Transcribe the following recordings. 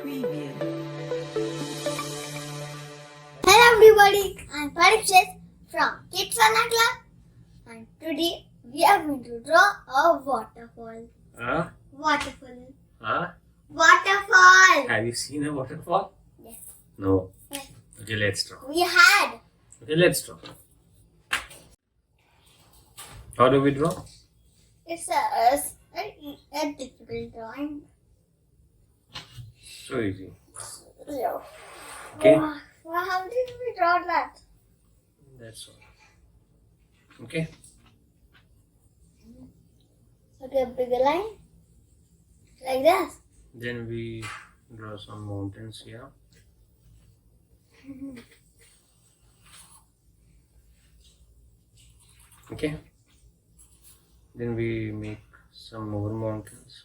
preview. Hello everybody, I'm Parikshit from Kids Fun Club, and today we are going to draw a waterfall. Waterfall. Waterfall. Have you seen a waterfall? Yes. No. Yes. Okay, let's draw. We had. Okay, let's draw. How do we draw? It's a difficult drawing. So easy. So, Okay. how did we draw that? That's all. Okay. Okay, a bigger line. Like this. Then we draw some mountains here. Okay. Then we make some more mountains.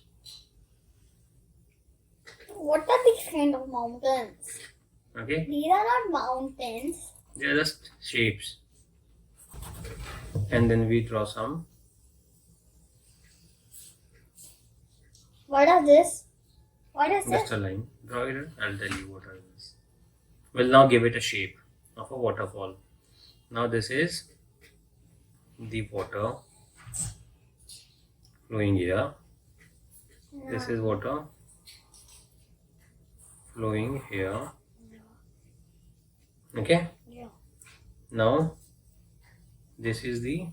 What are these kind of mountains? Okay. These are not mountains. They are just shapes. And then we draw some. What are this? What is Just this? a line. Draw it. I'll tell you what it is. We'll now give it a shape of a waterfall. Now this is the water flowing here. This is water flowing here. Okay. Yeah. Now this is the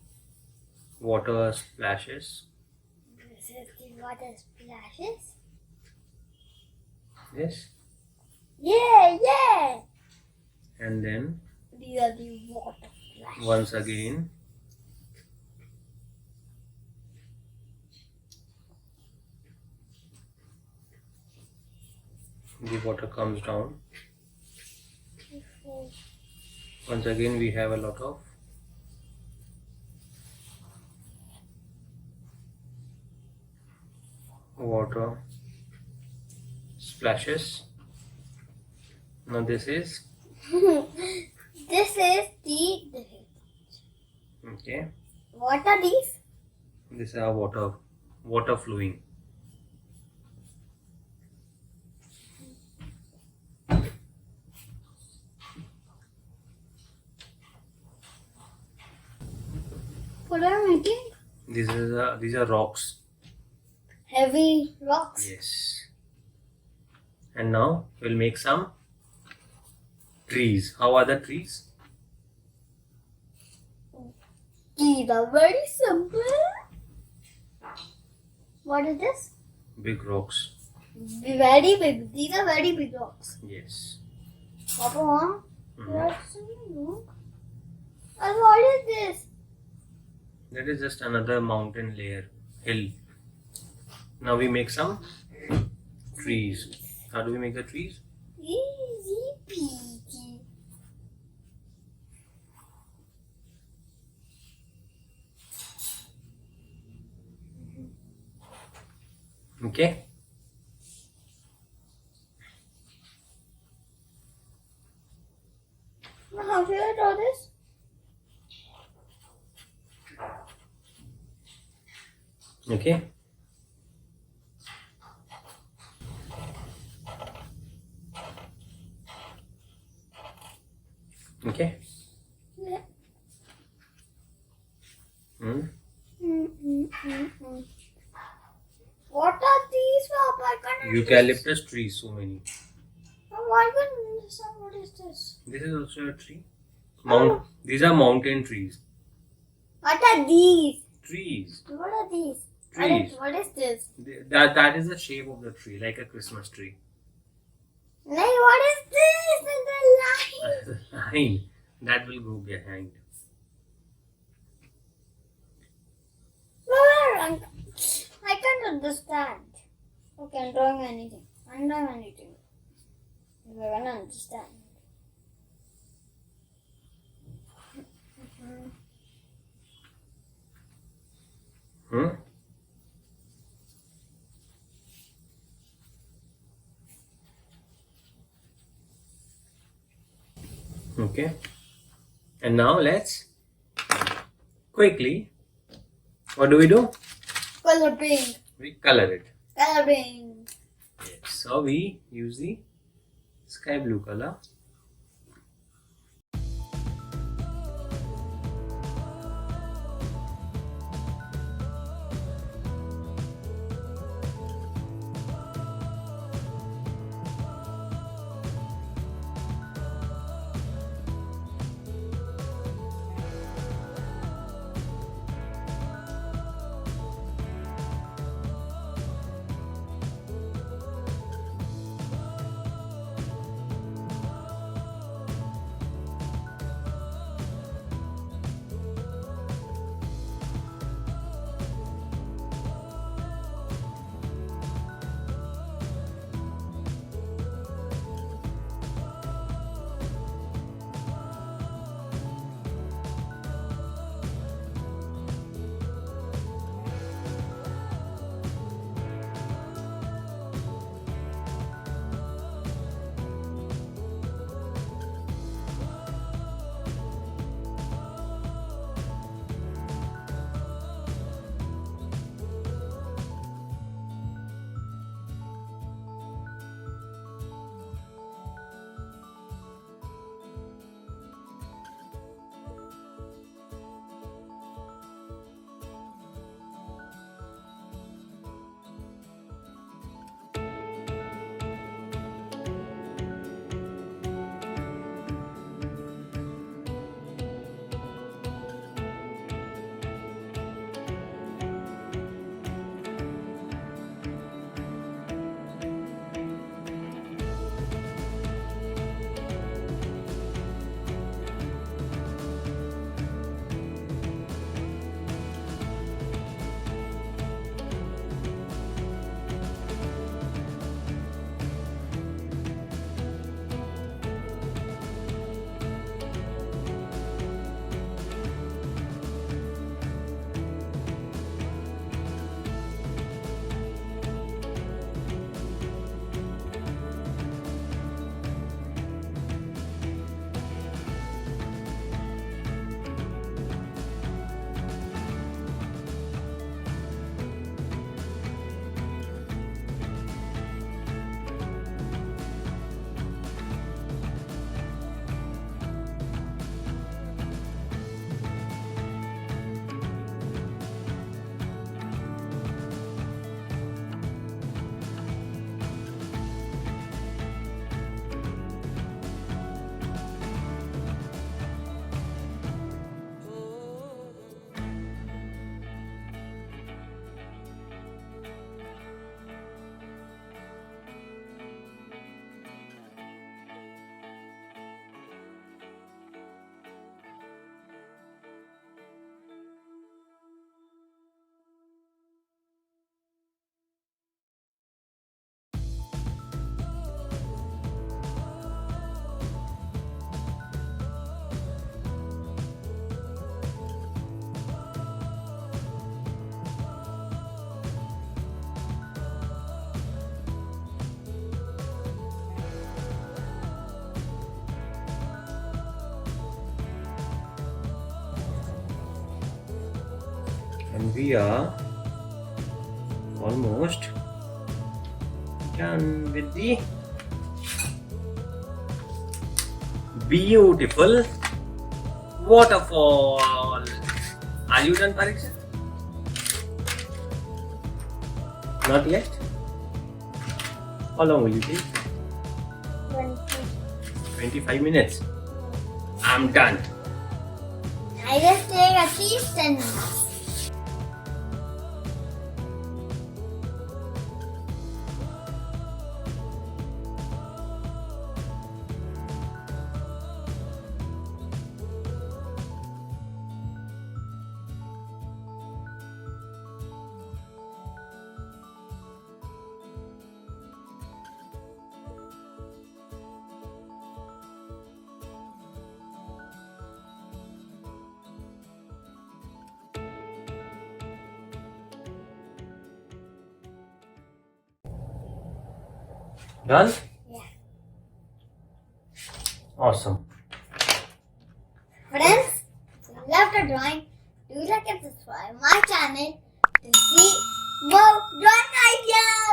water splashes. This is the water splashes. Yes. Yeah. And then These are the water splashes. once again the water comes down. Once again we have a lot of water splashes. Now this is This is the. okay. What are these? This is our water flowing. What are you making? These are rocks. Heavy rocks. Yes. And now we'll make some trees. How are the trees? These are very simple. What is this? Big rocks. Very big. These are very big rocks. Yes. Papa, Mhm. that's look. And what is this? That is just another mountain layer, hill. Now we make some trees. How do we make the trees? Easy peasy. Okay. Now how should I draw this? Okay. Okay. Yeah. Hmm. What are these, Papa? I can't Eucalyptus trees, so many. I can't understand what is this. This is also a tree. Oh. These are mountain trees. What are these? Trees. What are these? Trees. What is this? That is the shape of the tree, like a Christmas tree. Like, what is this in the line? Line that will go behind. I can't understand. Okay, I'm drawing anything. I'm drawing anything. If I can understand. Hmm? Okay. And now let's quickly, what do? Coloring. We color it. Coloring. Yes. So we use the sky blue color. And we are almost done with the beautiful waterfall. Are you done, Pariksha? Not yet? How long will you take? 25 minutes. I'm done. I just take at least 10 minutes. Done? Yeah. Awesome. Friends, if you love the drawing, do like and subscribe my channel to see more drawing ideas.